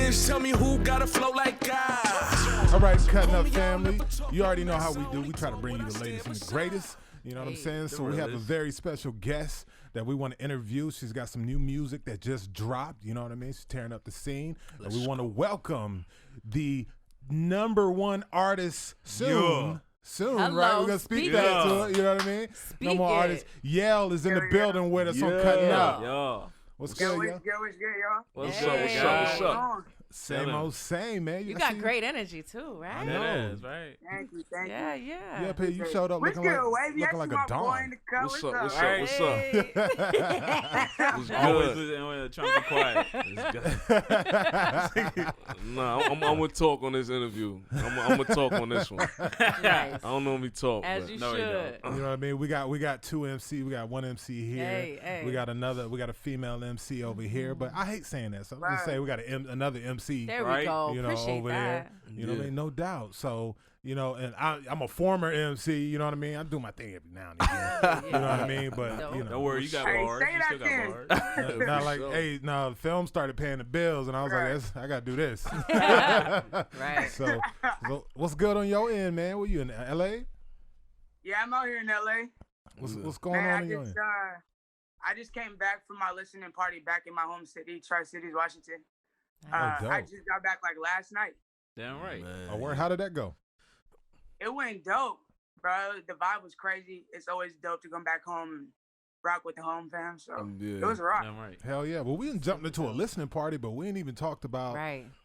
unhinged. Tell me who got a flow like God. All right, Cuttin Up family. You already know how we do. We try to bring you the latest and the greatest. You know what I'm saying? So we have a very special guest that we want to interview. She's got some new music that just dropped. You know what I mean? She's tearing up the scene. And we want to welcome the #1 artist soon. Soon, Hello, right? We're going to speak that to it. You know what I mean? No more artists. YEL is in the building with us on Cuttin Up. What's good, y'all? What's up? Same old same, man. You got great energy too, right? I know. It is, right? Thank you. Yeah. Yeah, you showed up looking like a dawn. What's up? What's What's good? Trying to be quiet. Nah, I'm gonna talk on this interview. I'm gonna talk on this one. Nice. I don't normally talk. As you no, should. You know what I mean? We got two MC. We got one MC here. Hey. We got a female MC over here. But I hate saying that, so I'm just saying we got another MC. There right? we go. You know, Appreciate over that. there. You know what I mean? No doubt. So, you know, and I'm a former MC, you know what I mean? I do my thing every now and again. You know what I mean? But, you know. Don't worry, you got bars. You still got bars. Not like, hey, no, the film started paying the bills, and I was like, I got to do this. Right. So, what's good on your end, man? Were you in L.A.? Yeah, I'm out here in L.A. What's going on in your end? I just came back from my listening party back in my home city, Tri-Cities, Washington. I just got back like last night. Damn right. Oh, word. How did that go? It went dope, bro. The vibe was crazy. It's always dope to come back home and rock with the home fam. So it was a rock. Damn right. Hell yeah. Well, we didn't jump into a listening party, but we ain't even talked about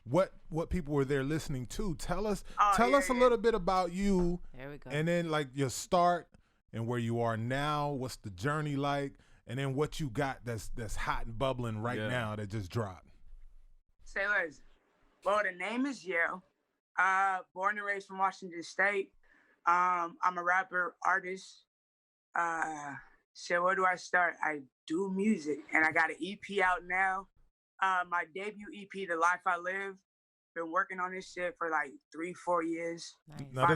what people were there listening to. Tell us a little bit about you. There we go. And then like your start and where you are now. What's the journey like? And then what you got that's hot and bubbling right now that just dropped. Say less. Well, the name is YEL. Born and raised from Washington State. I'm a rapper, artist. So where do I start? I do music, and I got an EP out now. My debut EP, The Life I Live. Been working on this shit for like 3-4 years. Nice. Now,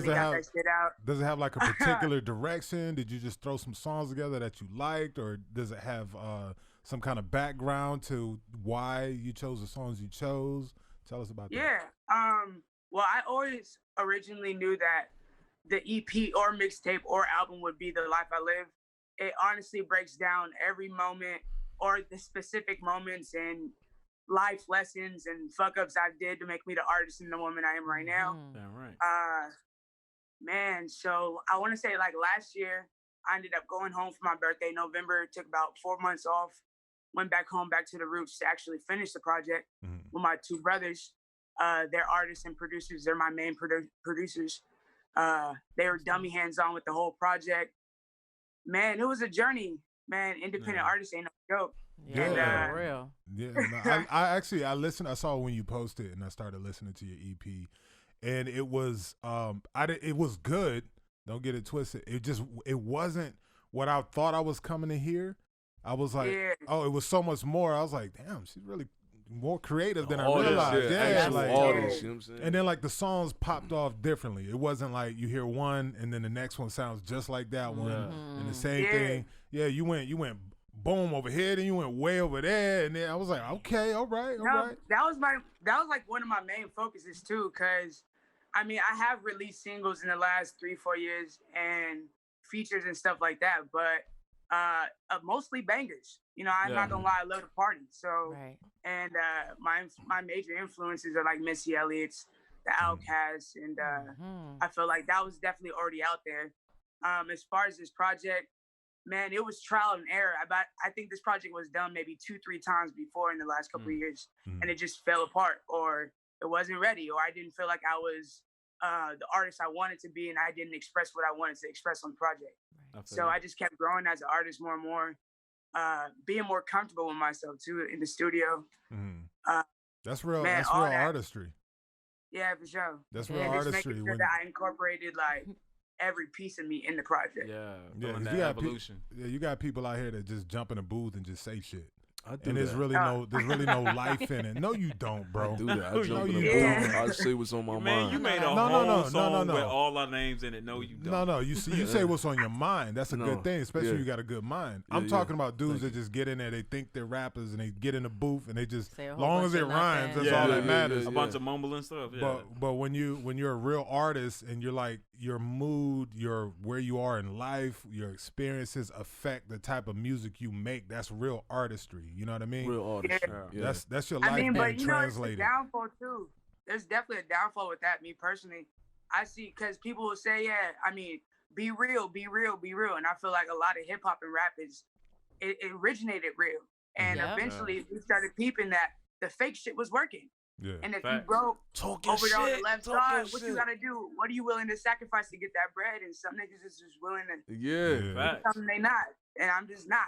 does it have like a particular direction? Did you just throw some songs together that you liked, or does it have some kind of background to why you chose the songs you chose? Tell us about that. Yeah. Well, I always originally knew that the EP or mixtape or album would be The Life I Live. It honestly breaks down every moment or the specific moments and life lessons and fuck ups I did to make me the artist and the woman I am right now. Damn right. Man, so I want to say like last year, I ended up going home for my birthday, November. Took about 4 months off. Went back home, back to the roots to actually finish the project with my two brothers. They're artists and producers. They're my main producers. They were dummy hands-on with the whole project. Man, it was a journey. Man, independent artists ain't no joke. Yeah, for real. Yeah, no, I listened. I saw when you posted, and I started listening to your EP, and it was it was good. Don't get it twisted. It wasn't what I thought I was coming to hear. I was like, oh, it was so much more. I was like, damn, she's really more creative than I realized. Yeah, like, you know what I'm saying? And then like the songs popped off differently. It wasn't like you hear one and then the next one sounds just like that one, and the same thing. Yeah, you went boom over here, then you went way over there, and then I was like, okay, all right. That was like one of my main focuses too, because I mean I have released singles in the last 3-4 years and features and stuff like that, but mostly bangers. You know, I'm not gonna lie, I love to party. So and my major influences are like Missy Elliott's, the Outkast, and I feel like that was definitely already out there. As far as this project, man, it was trial and error. I think this project was done maybe 2-3 times before in the last couple of years, and it just fell apart, or it wasn't ready, or I didn't feel like I was the artist I wanted to be, and I didn't express what I wanted to express on the project. So I just kept growing as an artist more and more, being more comfortable with myself too in the studio. That's real. Man, that's real artistry. Yeah, for sure. That's real artistry. Just making sure that I incorporated like every piece of me in the project. Yeah, that evolution. You got people out here that just jump in a booth and just say shit. I do and there's that. really no life in it. No, you don't, bro. I do that. I jump in the Yeah. booth. I say what's on my Man, mind. you made a No, whole no, song no. with all our names in it. No, you don't. No. You say what's on your mind. That's a No. good thing, especially Yeah. if you got a good mind. Yeah, I'm yeah. talking about dudes Thank that just get in there. They think they're rappers and they get in the booth and they just, Say a whole long bunch as it of rhymes, nothing. that's all Yeah, that yeah, matters. A bunch of mumbling stuff. Yeah. But when you're a real artist and you're like your mood, your where you are in life, your experiences affect the type of music you make. That's real artistry. You know what I mean? Real artist. Yeah. That's your life I mean, being but you know, it's a translated. downfall too. There's definitely a downfall with that. Me personally, I see because people will say, yeah, I mean, be real, and I feel like a lot of hip hop and rap it originated real, and Yep. eventually we started peeping that the fake shit was working. Yeah. And if you Facts. broke Talk your over there on the shit. left Talk side, your what shit. you gotta do? What are you willing to sacrifice to get that bread? And some niggas is just willing to Yeah. Facts. something they not, and I'm just not.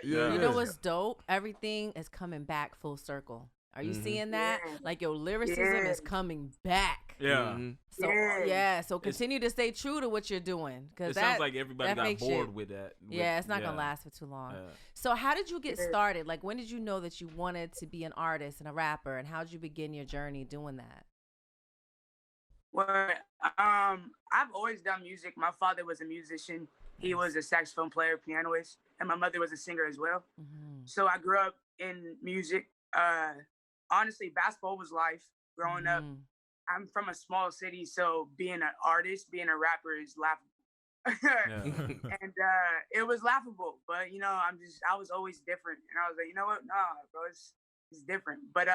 Yeah. You know what's dope? Everything is coming back full circle. Are you seeing that? Yeah. Like your lyricism Yeah. is coming back. Yeah. Mhm. So so continue to stay true to what you're doing, because It sounds like everybody that got makes bored shit- with that. yeah, it's not gonna last for too long. Yeah. So how did you get Yeah. started? Like, when did you know that you wanted to be an artist and a rapper, and how did you begin your journey doing that? Well, I've always done music. My father was a musician. He was a saxophone player, pianist, and my mother was a singer as well. Mm-hmm. So I grew up in music. Honestly, basketball was life. Growing up, I'm from a small city, so being an artist, being a rapper is laughable. And it was laughable, but you know, I was always different, and I was like, you know what, nah, bro, it's different. But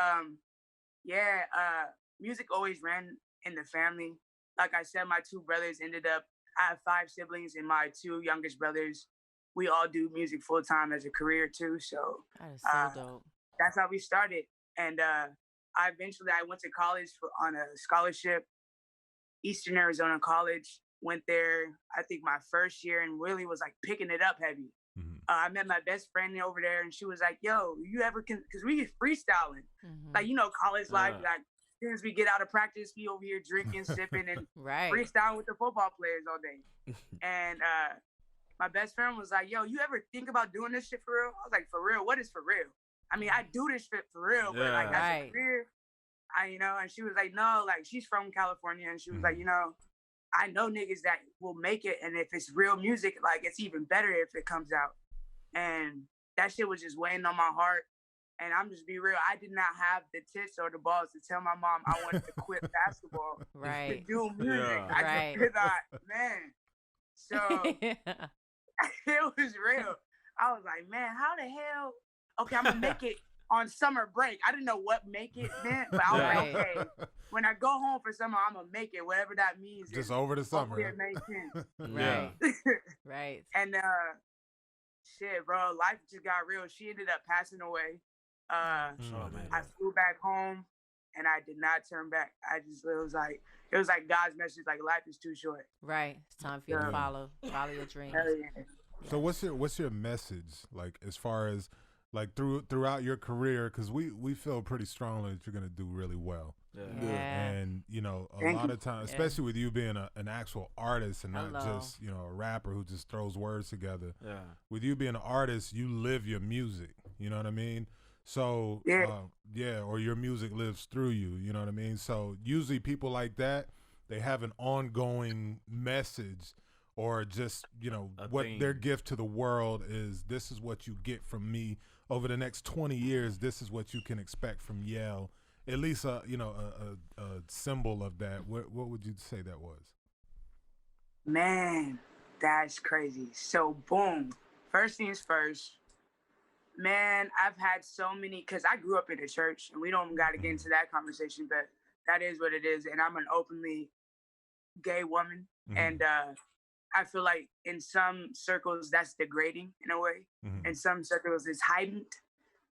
music always ran in the family. Like I said, my two brothers I have 5 siblings, and my 2 youngest brothers, we all do music full time as a career too. So That is so dope. that's how we started. And I went to college on a scholarship, Eastern Arizona College. Went there, I think my first year, and really was like picking it up heavy. I met my best friend over there, and she was like, yo, you ever because we get freestyling. Like, you know, college life, like as soon as we get out of practice, we over here drinking, sipping, and Right. freestyling with the football players all day. And my best friend was like, yo, you ever think about doing this shit for real? I was like, for real? What is for real? I mean, I do this shit for real, but like, Yeah. as Right. a career, and she was like, no, like, she's from California, and she was like, you know, I know niggas that will make it, and if it's real music, like, it's even better if it comes out. And that shit was just weighing on my heart. And I'm just be real, I did not have the tits or the balls to tell my mom I wanted to quit basketball to Right. do music. Yeah. I Right. just thought, man. So it was real. I was like, man, how the hell? Okay, I'm gonna make it on summer break. I didn't know what make it meant, but I was Right. like, okay, when I go home for summer, I'm gonna make it, whatever that means. Just and over the hopefully summer. it makes sense. Right. Right. And shit, bro, life just got real. She ended up passing away. Oh, man. I flew back home, and I did not turn back. It was like God's message, like life is too short. Right. It's time for you to follow your dreams. Hell yeah. So what's your message, like, as far as like throughout your career? Because we feel pretty strongly that you're gonna do really well. Yeah. And you know, a Thank lot you. of times, Yeah. especially with you being an actual artist and not Hello. just, you know, a rapper who just throws words together. Yeah. With you being an artist, you live your music. You know what I mean? So or your music lives through you. You know what I mean? So usually people like that, they have an ongoing message, or just, you know, what their gift to the world is. This is what you get from me over the next 20 years. This is what you can expect from YEL. At least a symbol of that. What would you say that was? Man, that's crazy. So boom, first things first. Man, I've had so many, because I grew up in the church, and we don't got to get into that conversation, but that is what it is. And I'm an openly gay woman. And I feel like in some circles that's degrading in a way. In some circles it's heightened.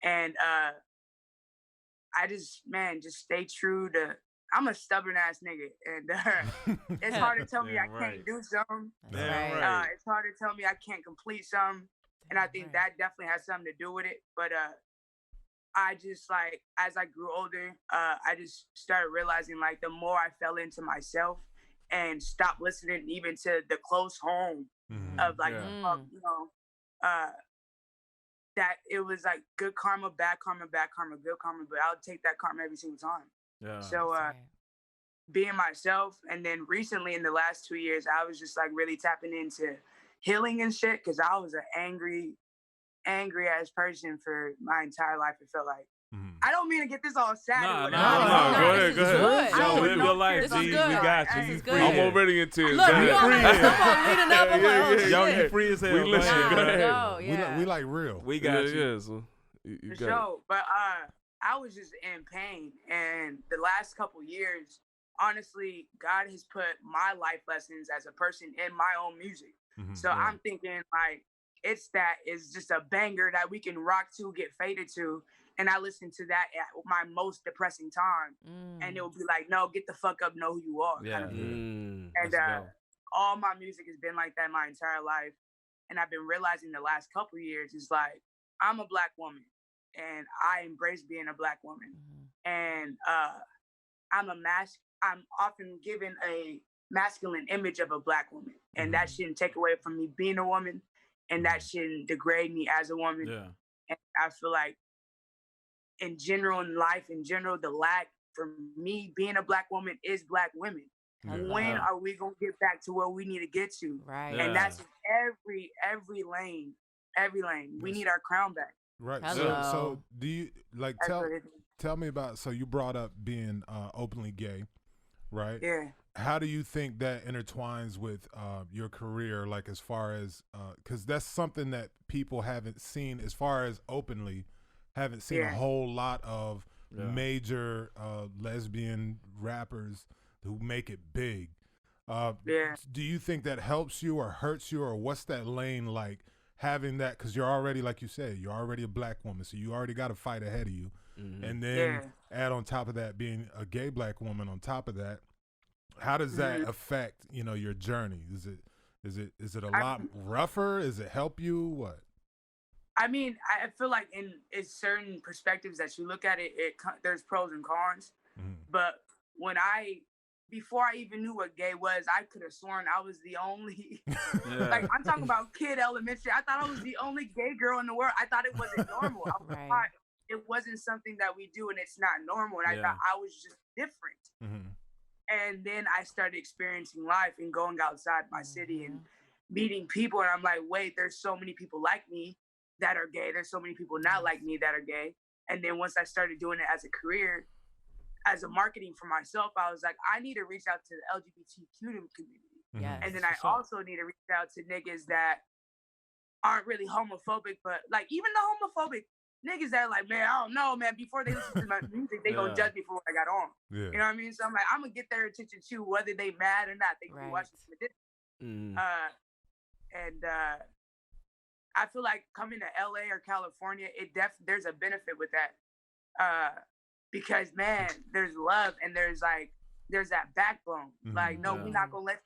And I just stay true to, I'm a stubborn ass nigga. And it's hard to tell me I can't do something. That's Yeah, right. right. It's hard to tell me I can't complete something. And I think that definitely has something to do with it. But I just, like, as I grew older, I just started realizing, like, the more I fell into myself and stopped listening even to the close home of, like, you know, that it was like good karma, bad karma, bad karma, good karma, but I would take that karma every single time. Yeah. So being myself, and then recently in the last 2 years, I was just like really tapping into healing and shit, because I was an angry ass person for my entire life. It felt like. I don't mean to get this all sad. No, Go ahead. Yo, live your life, This is G. We good. got you. This You is free. good. I'm already in tears. Look, Go you ahead. on leading up. I'm like, oh, Yo, shit. you free as hell. We Go listen. ahead. Go Nah, ahead. go, yeah. We like real. We got you. Yeah, so you For got it. sure. But I was just in pain, and the last couple years, honestly, God has put my life lessons as a person in my own music. So I'm thinking like it's just a banger that we can rock to, get faded to. And I listened to that at my most depressing time. And it would be like, no, get the fuck up, know who you are. Yeah. Kind of thing. Let's And go. all my music has been like that my entire life. And I've been realizing the last couple of years is like, I'm a Black woman and I embrace being a Black woman. And I'm often given a masculine image of a Black woman. And that shouldn't take away from me being a woman. And that shouldn't degrade me as a woman. Yeah. And I feel like in general, in life, in general, the lack for me being a Black woman is Black women. When are we gonna get back to where we need to get to? Right. And that's in every lane. We need our crown back. Right. Hello. So do you like That's what it is. tell me about, so you brought up being openly gay, right? Yeah. How do you think that intertwines with your career, like as far as, because that's something that people haven't seen as far as openly, haven't seen a whole lot of major lesbian rappers who make it big. Do you think that helps you or hurts you, or what's that lane like having that? Because you're already, like you said, you're already a Black woman, so you already got a fight ahead of you. And then add on top of that being a gay Black woman on top of that. How does that affect, your journey? Is it a lot rougher? Does it help you? What? I mean, I feel like in certain perspectives that you look at it, there's pros and cons. But before I even knew what gay was, I could have sworn I was the only, like I'm talking about kid elementary. I thought I was the only gay girl in the world. I thought it wasn't normal. I thought it wasn't something that we do and it's not normal. And I thought I was just different. And then I started experiencing life and going outside my city and meeting people. And I'm like, wait, there's so many people like me that are gay. There's so many people not like me that are gay. And then once I started doing it as a career, as a marketing for myself, I was like, I need to reach out to the LGBTQ community. Yes, and then I also need to reach out to niggas that aren't really homophobic, but like even the homophobic niggas that are like, man, I don't know, man, before they listen to my music, they gonna judge me for what I got on. You know what I mean? So I'm like, I'm gonna get their attention too, whether they mad or not. They can be watching some different. I feel like coming to LA or California, there's a benefit with that. Because man, there's love and there's that backbone. Like, no, we're not gonna let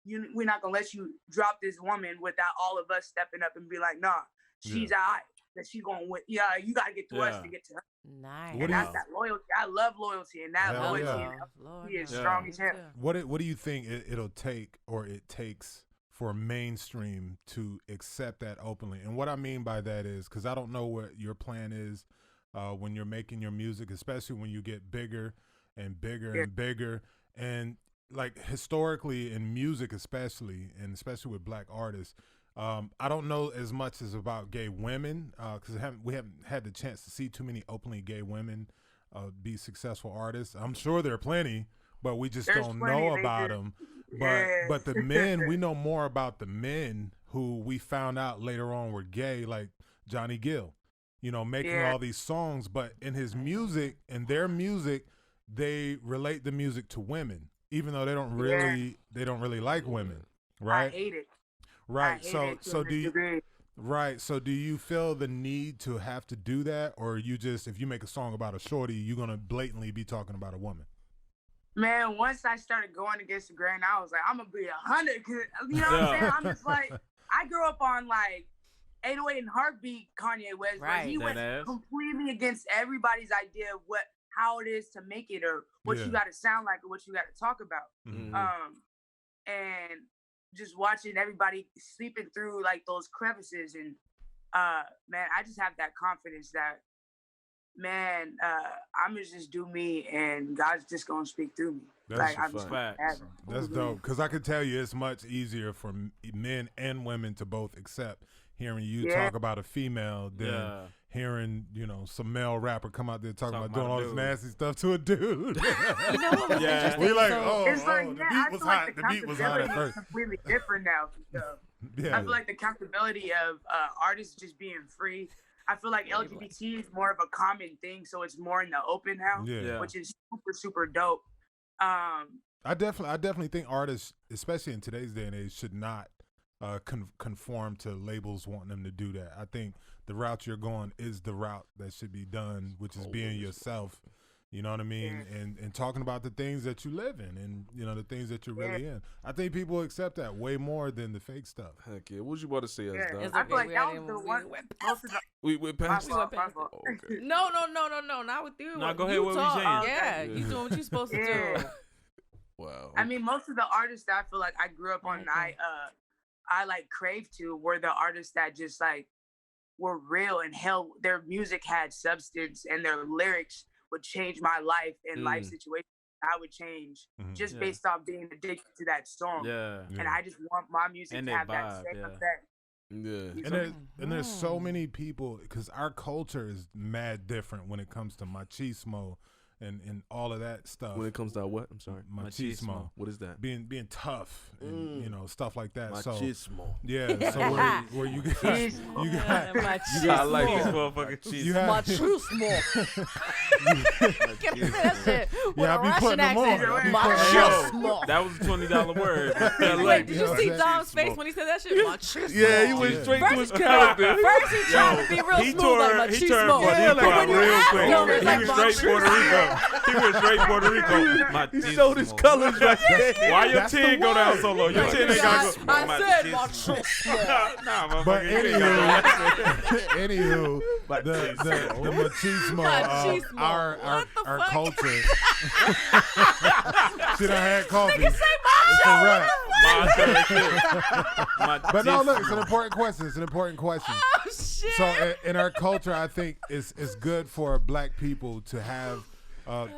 you drop this woman without all of us stepping up and be like, nah, she's alright. That she gonna win. Yeah, you gotta get to us to get to her. Nice. And that's that loyalty. I love loyalty, and that loyalty is strong as hell. What do you think it'll take, or it takes, for mainstream to accept that openly? And what I mean by that is, because I don't know what your plan is when you're making your music, especially when you get bigger and bigger and bigger, and like historically in music, especially with Black artists. I don't know as much as about gay women because we haven't had the chance to see too many openly gay women be successful artists. I'm sure there are plenty, but we just don't know about them. But the men, we know more about the men who we found out later on were gay, like Johnny Gill, making all these songs. But in his music, their music, they relate the music to women, even though they don't really like women, right? I hate it. Right. So do you feel the need to have to do that, or you just, if you make a song about a shorty, you're gonna blatantly be talking about a woman? Man, once I started going against the grain, I was like, I'm gonna be 100. You know what I'm saying? I'm just like, I grew up on like 808 and Heartbeat, Kanye West, but he went completely against everybody's idea of how it is to make it, or what you got to sound like, or what you got to talk about. And just watching everybody sleeping through like those crevices and man, I just have that confidence that, man, I'm gonna just do me, and God's just gonna speak through me. That's I'm just facts. That's dope. Because I could tell you it's much easier for men and women to both accept hearing you talk about a female than hearing, some male rapper come out there talking about doing all this nasty stuff to a dude. You know what was interesting? We like, it's like, the beat was hot. The beat was hot at first. Completely different now. I feel like the accountability of artists just being free. I feel like LGBT is more of a common thing, so it's more in the open now, which is super, super dope. I definitely think artists, especially in today's day and age, should not conform to labels wanting them to do that. I think the route you're going is the route that should be done, which is being yourself. You know what I mean? And talking about the things that you live in and, the things that you're really in. I think people accept that way more than the fake stuff. Heck yeah. What was you about to say, SDOT? I feel like that was the one. We passed it. Okay. No, not with you. No, go ahead. What were you saying? Yeah, you doing what you're supposed to do. Wow. I mean, most of the artists that I feel like I grew up on, I like craved to were the artists that just like were real and hell. Their music had substance and their lyrics would change my life and life situation. I would change just based off being addicted to that song. And I just want my music to have that same effect. Yeah. And there's so many people, because our culture is mad different when it comes to machismo and all of that stuff. When it comes to what? I'm sorry. Machismo. What is that? Being tough and stuff like that. Machismo. So where you got I like these motherfucking cheese. Machismo. Can you say that shit? Yeah, I be putting them on. Machismo. That was a $20 word. Wait, did you see Dom's face when he said that shit? Machismo. Yeah, he went straight to his character. First he tried to be real smooth like machismo. He turned real quick. He was straight Puerto Rico. He went straight Puerto Rico. He showed his colors right there. Why your 10 go down so low? Your 10 ain't got to go. I said machismo. Nah, but anywho, the machismo of our culture. See, I had coffee. Nigga say macho. But no, look, it's an important question. Oh, shit. So in our culture, I think it's good for Black people to have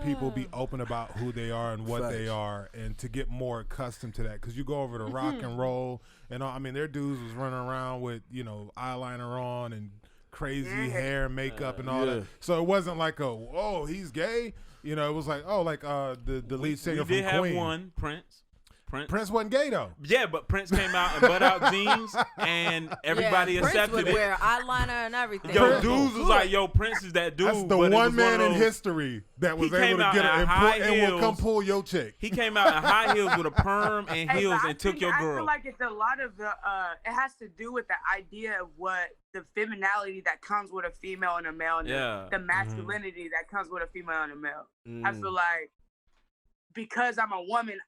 people be open about who they are and what they are, and to get more accustomed to that. Because you go over to rock and roll, and all, I mean, their dudes was running around with eyeliner on and crazy hair, makeup, and all that. So it wasn't like oh, he's gay. It was like the lead singer from Queen. We did have one, Prince. Prince wasn't gay though. Yeah, but Prince came out in butt-out jeans, and everybody accepted Prince would it. wear eyeliner and everything. Yo, dudes was like, Prince is that dude. That's the one man in history that was able to get it and will come pull your chick. He came out in high heels with a perm and heels and took your girl. I feel like it's a lot of the. It has to do with the idea of what the femininity that comes with a female and a male, and the masculinity that comes with a female and a male. I feel like, because I'm a woman,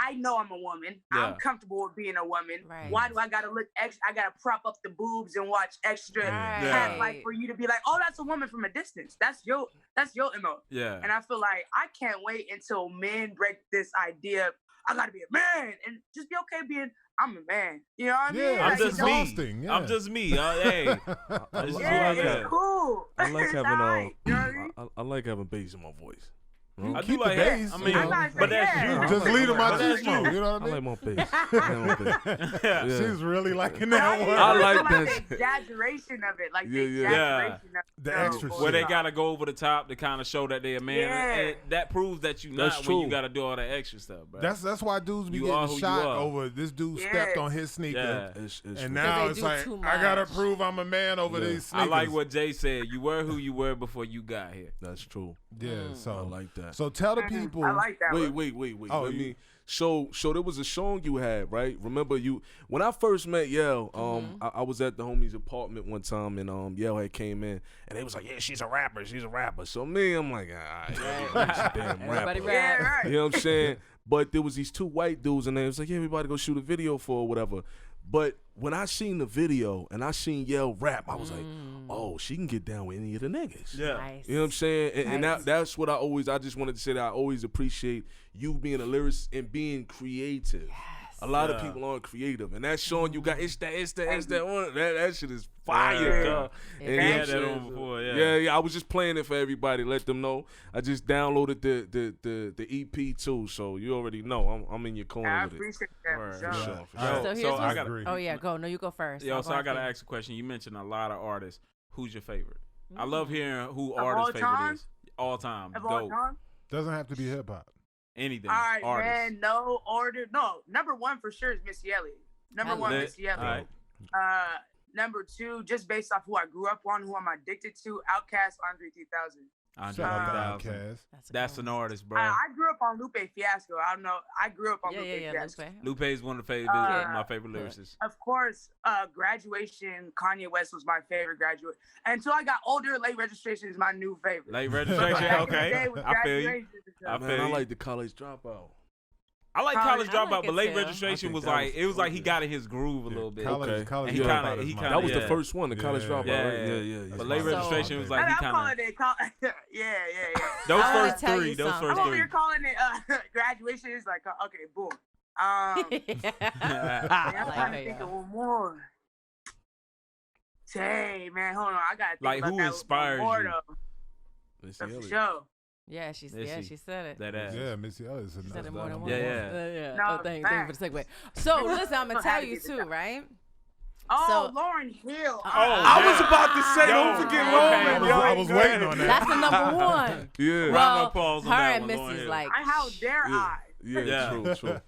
I know I'm a woman. I'm comfortable with being a woman. Right. Why do I gotta look extra? I gotta prop up the boobs and watch extra cat like for you to be like, oh, that's a woman from a distance. That's your MO. Yeah. And I feel like I can't wait until men break this idea of, I gotta be a man and just be okay being, I'm a man. You know what I mean? I'm just me. I'm just me. Hey. It's cool. I like It's having alright. You know what I mean? I like having bass in my voice. I do like the bass. I mean, but that's you. Just lead them out That's to you. You know what I mean? I like my bass. She's really liking that one. I like the exaggeration of it. Like the exaggeration of it. The extra where they gotta go over the top to kind of show that they're a man. And that proves that you're not when you gotta do all that extra stuff, bro. That's why dudes be getting shot over this dude stepped on his sneaker. And now it's like, I gotta prove I'm a man over these sneakers. I like what Jay said. You were who you were before you got here. That's true. Yeah, so I like that. So tell the people. I like that. Wait. Oh, Let me. So there was a song you had, right? Remember when I first met YEL, I was at the homie's apartment one time, and YEL had came in, and they was like, yeah, she's a rapper. So me, I'm like, she's a damn rapper. Yeah, right. You know what I'm saying? But there was these two white dudes, and they was like, yeah, everybody go shoot a video for or whatever. But when I seen the video and I seen YEL rap, I was like, oh, she can get down with any of the niggas. Yeah. Nice. You know what I'm saying? And that's what I just wanted to say, that I always appreciate you being a lyricist and being creative. Yes. A lot of people aren't creative, and that's showing you got it's that one. That shit is fire, dog. Yeah. And We you had know, that on before, yeah. I was just playing it for everybody. Let them know. I just downloaded the EP too, so you already know I'm in your corner I with it. appreciate that. Word. For sure. For All sure. right. So here's I what's- gotta- Oh yeah, go. No, you go first. Yo, I'll so go I gotta after you. ask a question. You mentioned a lot of artists. Who's your favorite? I Mm. love hearing who Of artist all favorite time? is. All time. Of all Dope. time? Doesn't have to be hip hop. Anything. All right, artist. man. No order. No, number one for sure is Missy Elliott. Number one, Lit. Missy Elliott. All right. Number two, just based off who I grew up on, who I'm addicted to, Outkast, Andre 3000. Andre Shout out 3000. to Outkast. That's an artist, bro. I grew up on Lupe Fiasco. I don't know. I grew up on Yeah, Lupe yeah, yeah. Fiasco. Lupe. Lupe is one of the my favorite lyricists. Of course, Graduation, Kanye West was my favorite graduate. Until I got older, Late Registration is my new favorite. Late But registration, back in the okay. day with I feel you. Graduation and stuff. I Man, feel I you. like the College Dropout. I like College I Dropout, like but it Late too. Registration I think was that like was it was like he okay. got in his groove a little bit. College, Okay. college And he Dropout kinda- is he my kinda- That was the yeah. first one, the College Yeah. Dropout, Yeah. right? Yeah. But That's Late my Registration song, was I like And he I'm kind calling of it, yeah. those I wanna first tell three. you Those something. first I'm over three. here calling it Graduation. Is like, okay, boom. I I'm trying like to her, think yo. of one more. Dang, man, hold on. I gotta think Like, about who that inspires one more, you? though. Missy For Elliott. sure. Yeah, she Missy. said it. That ass. Yeah, Missy Elliott is She said another it more than one. once. Yeah. No, Oh, thank you for the segue. So listen, I'm gonna tell you too, right? Oh, So- Lauryn Hill. Oh, I was about to say, Yo, don't forget okay. Lauren. Yo, I was waiting on that. That's the number one. Yeah. Round Well, of applause on her that and one, Lauryn Missy's Hill. like. How dare I? Yeah. True.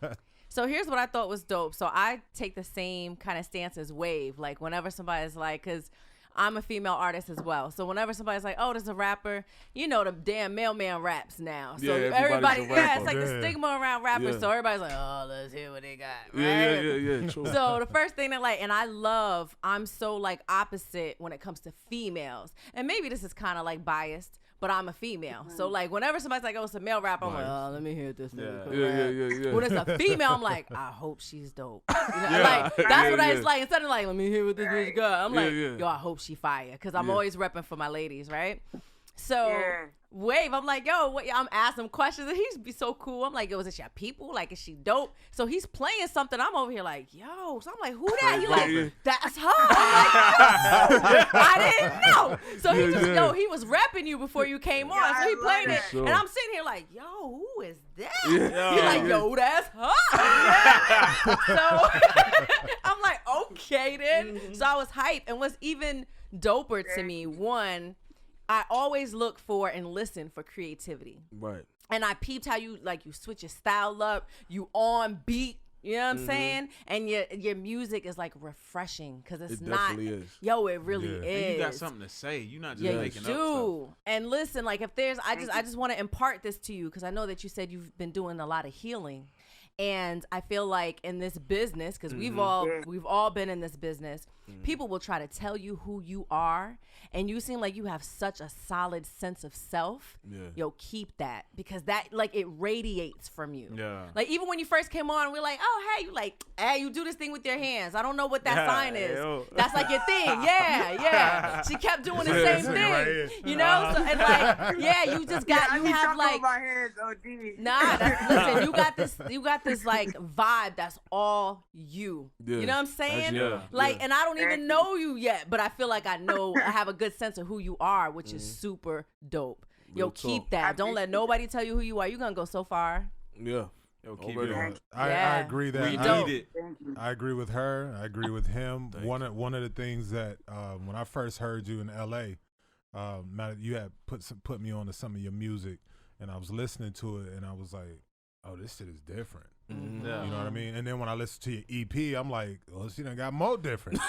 So here's what I thought was dope. So I take the same kind of stance as Wave. Like whenever somebody's like, because I'm a female artist as well. So whenever somebody's like, oh, there's a rapper, you know the damn mailman raps now. So Yeah, everybody, everybody's a yeah, it's rapper. like the Yeah. stigma around rappers. Yeah. So everybody's like, oh, let's hear what they got. Right? Yeah, true. So the first thing that like, and I'm so like opposite when it comes to females. And maybe this is kind of like biased, but I'm a female. So like whenever somebody's like, oh, it's a male rapper, I'm like, oh, let me hear this nigga. Yeah. When it's a female, I'm like, I hope she's dope. You know, Yeah. like that's Yeah, what I yeah. was like. Instead of like, let me hear what this bitch got. I'm like, Yeah. yo, I hope she fire, because I'm Yeah. always repping for my ladies, right? So Yeah. Wave, I'm like, yo, what? I'm asking him questions, and he's be so cool. I'm like, yo, is this your people? Like, is she dope? So he's playing something. I'm over here like, yo. So I'm like, who that? He like, Yeah. that's her. I'm like, oh, I didn't know. So he just, yo, he was repping you before you came on. Yeah, So he I played love it, that. Sure. and I'm sitting here like, yo, who is that? Yeah. He's like, yo, that's her. So I'm like, okay then. So I was hyped. And what's even doper to me, one, I always look for and listen for creativity. Right. And I peeped how you switch your style up, you on beat. You know what I'm saying? And your music is like refreshing, because it's It not. definitely is. Yo, it really Yeah. is. And you got something to say. You're not just Yeah, you making up do. stuff. And listen, like if there's, I just want to impart this to you, because I know that you said you've been doing a lot of healing, and I feel like in this business, because we've all been in this business, people will try to tell you who you are, and you seem like you have such a solid sense of self. Yeah. Yo, keep that, because that like it radiates from you. Yeah. Like even when you first came on, we're like, oh hey, you like, hey, you do this thing with your hands. I don't know what that Yeah, sign is. yo. That's like your thing. Yeah. She kept doing the same This nigga thing. right here. You know? So, and like, yeah, you just got, I you be have talking like, with my hands, OD. nah, listen, you got this like vibe that's all you. Yeah. You know what I'm saying? Yeah. Like, Yeah. and I don't even know you yet, but I feel like I have a good sense of who you are, which is super dope. Yo, Real keep talk. that. Don't let nobody tell you who you are. You're gonna go so far. Yeah. Yo, keep Already it on on. it. I Yeah. agree that We dope. need it. Thank you. I agree with her. I agree with him. Thank One of the things that when I first heard you in L.A., you had put me on to some of your music, and I was listening to it, and I was like, oh, this shit is different. Yeah. You know what I mean? And then when I listened to your EP, I'm like, well, she done got more different.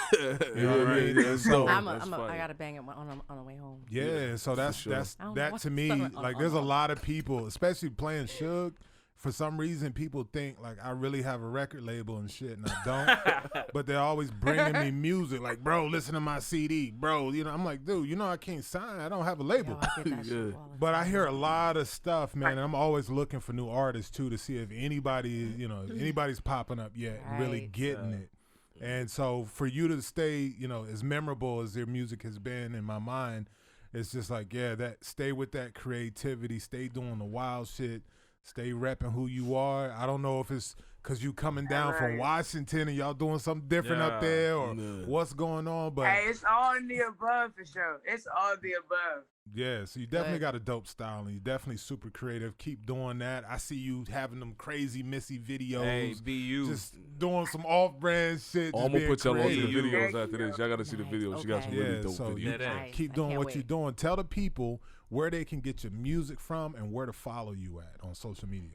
You know what I mean? That's So- dope. I That's fire. gotta bang it on the way home. Yeah, so that's sure. I don't know that what's to me, on- like on- there's a on. lot of people, especially playing Suge. For some reason, people think like I really have a record label and shit, and I don't. But they're always bringing me music, like, bro, listen to my CD, bro. You know, I'm like, dude, you know, I can't sign. I don't have a label. Yo, I get that shit Yeah. all the But I time. hear a lot of stuff, man, and I'm always looking for new artists too to see if anybody, you know, anybody's popping up yet, and really Right. getting it. And so for you to stay, you know, as memorable as their music has been in my mind, it's just like, yeah, that stay with that creativity, stay doing the wild shit, stay repping who you are. I don't know if it's because you coming down from Washington and y'all doing something different up there, or what's going on. But hey, it's all in the above for sure. It's all the above. Yeah, so you definitely got a dope style, and you're definitely super creative. Keep doing that. I see you having them crazy Missy videos. Hey, be you. Just doing some off-brand shit. I'm going to put y'all on the creative. videos after this. Y'all got to see the videos. You got some really dope videos. You keep doing what you're doing. Tell the people where they can get your music from and where to follow you at on social media.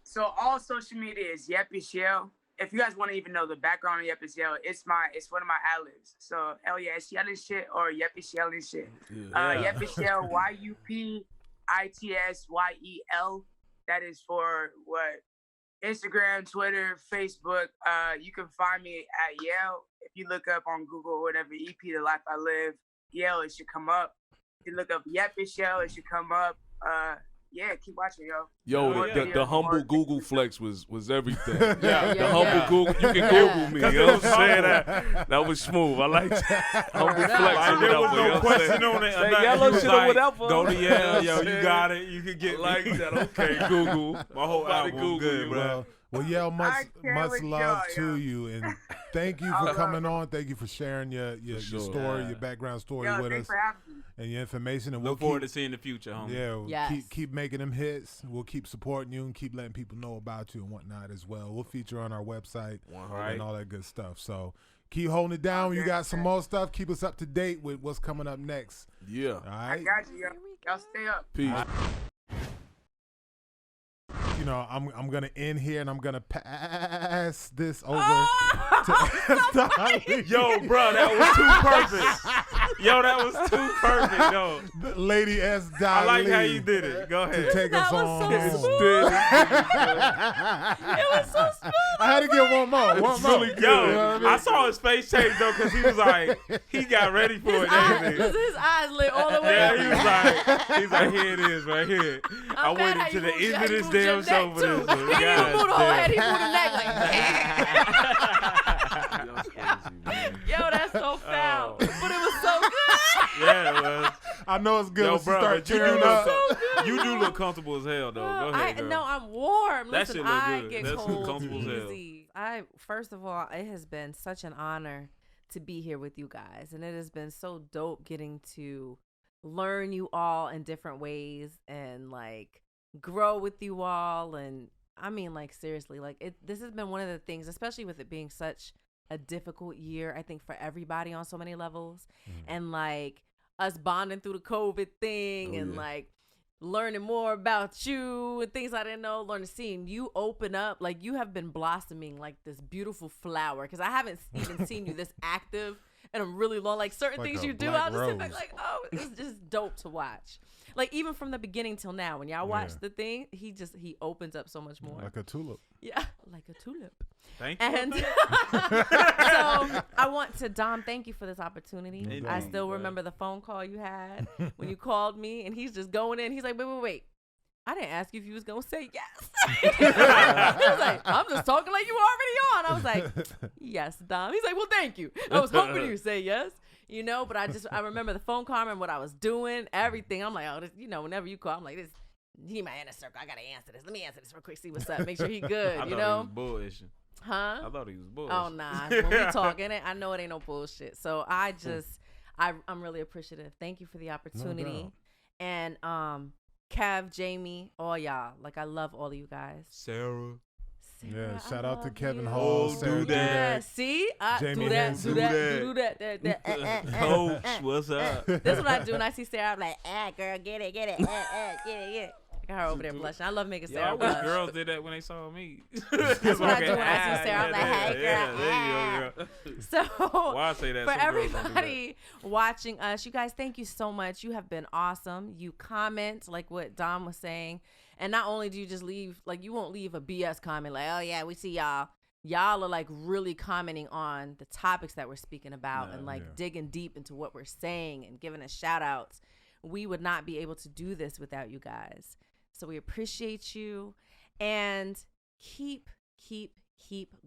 So all social media is YEL. If you guys want to even know the background of YEL, it's one of my ad-libs. So it's yelling shit or yelling shit. YEL, YUPITSYEL. That is for what? Instagram, Twitter, Facebook. You can find me at YEL. If you look up on Google or whatever, EP The Life I Live, YEL, it should come up. If you look up YEL, it should come up. Yeah, keep watching, yo. The humble Google flex was everything. The humble Google. You can Google me. You know what I'm saying? That was smooth. I like that. Humble flex. There was no question on it. Yellow shit or whatever. Go to YEL, yo. You got it. You can get like that. Okay, Google. My whole album Google good, bro. Well, YEL, much love to you, and thank you for coming on. Thank you for sharing your story, your background story with us, and your information. And Look forward to seeing the future, homie. Yeah, keep making them hits. We'll keep supporting you and keep letting people know about you and whatnot as well. We'll feature on our website and all that good stuff. So keep holding it down. You got some more stuff. Keep us up to date with what's coming up next. Yeah. All right. I got you, yo. Y'all stay up. Peace. You know, I'm gonna end here and I'm gonna pass this over to SDOT Lee. Yo, bro, that was too perfect. Yo, that was too perfect, yo. Lady SDOT Lee. I like how you did it. Go ahead. To take us on. It was so smooth. I had to get one more. One more. Really good. Yo, you know what I mean? I saw his face change though, because he was like, he got ready for it. His eyes lit all the way up. Yeah, he's like, here it is, right here. I waited to the end of this damn show for this. He didn't move the whole head. He moved the neck like, yo, that's so foul. But it was so good. Yeah, it was. I know it's good. Yo, Once bro, you start tearing up. You do look comfortable as hell, though. Go ahead, girl. No, I'm warm. That Listen, shit look I good. get That's cold comfortable as hell. easy. First of all, it has been such an honor to be here with you guys, and it has been so dope getting to learn you all in different ways and like grow with you all. And I mean, like, seriously, like this has been one of the things, especially with it being such a difficult year, I think, for everybody on so many levels. And like us bonding through the COVID thing and like learning more about you and things I didn't know, seeing you open up. Like, you have been blossoming like this beautiful flower, because I haven't even seen you this active in a really long, like certain like things you do, I'll just sit back like, oh, it's just dope to watch. Like, even from the beginning till now, when y'all watch the thing, he opens up so much more. Like a tulip. Yeah, like a tulip. Thank you. And so I want to, Dom, thank you for this opportunity. I still remember the phone call you had when you called me, and he's just going in. He's like, wait. I didn't ask you if you was going to say yes. He was like, I'm just talking like you were already on. I was like, yes, Dom. He's like, well, thank you. I was hoping you would say yes. You know, but I remember the phone call and what I was doing, everything. I'm like, oh, this, whenever you call, I'm like, this, he my inner circle. I got to answer this. Let me answer this real quick, see what's up. Make sure he good, I you thought know? he was bullshitting. Huh? I thought he was bullshit. Oh, nah. When we talking it, I know it ain't no bullshit. So I'm really appreciative. Thank you for the opportunity. No and Kev, Jamie, all y'all. Like, I love all of you guys. Sarah. Yeah, shout out to Kevin you. Hall. Do that. See? Jamie do that. Henson. Do that. Coach, what's up? This is what I do when I see Sarah. I'm like, girl, get it. Get it. I got her over there blushing. I love making Sarah I blush. wish girls did that when they saw me. That's what I do when I see Sarah. I'm like, hey, girl. There you go, girl. So, Why I say that? for Some girls don't do everybody watching us, you guys, thank you so much. You have been awesome. You comment, like what Dom was saying. And not only do you just leave, like, you won't leave a BS comment like, oh, yeah, we see y'all. Y'all are, like, really commenting on the topics that we're speaking about and, like, digging deep into what we're saying and giving us shout-outs. We would not be able to do this without you guys. So we appreciate you. And keep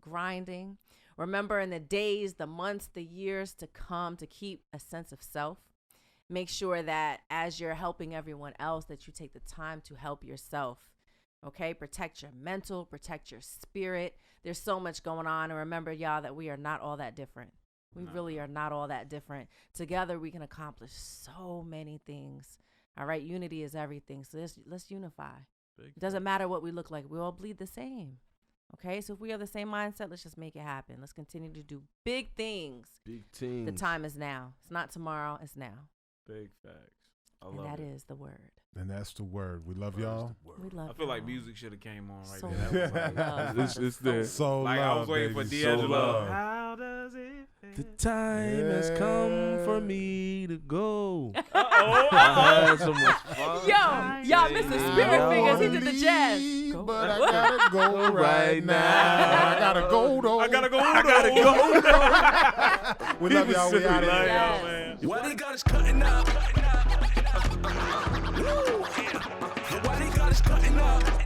grinding. Remember, in the days, the months, the years to come, to keep a sense of self. Make sure that as you're helping everyone else, that you take the time to help yourself. Okay, protect your mental, protect your spirit. There's so much going on. And remember, y'all, that we are not all that different. We really are not all that different. Together, we can accomplish so many things. All right, unity is everything. So let's unify. It doesn't matter what we look like. We all bleed the same. Okay, so if we have the same mindset, let's just make it happen. Let's continue to do big things. Big teams. The time is now. It's not tomorrow. It's now. Big facts. And that is the word. And that's the word. We love y'all. We love I feel like y'all. music should have came on right So there. That was It's there. So like I was waiting for baby. D'Angelo. love. How does it feel? The time has come for me to go. Uh-oh. I had so much fun. Y'all missed the spirit fingers. He did the jazz. Leave, but I gotta go right now. I gotta go though. I gotta go. We love y'all. We out of here. Yes. man. Why they got us cutting up? Woo! Why they got us cutting up?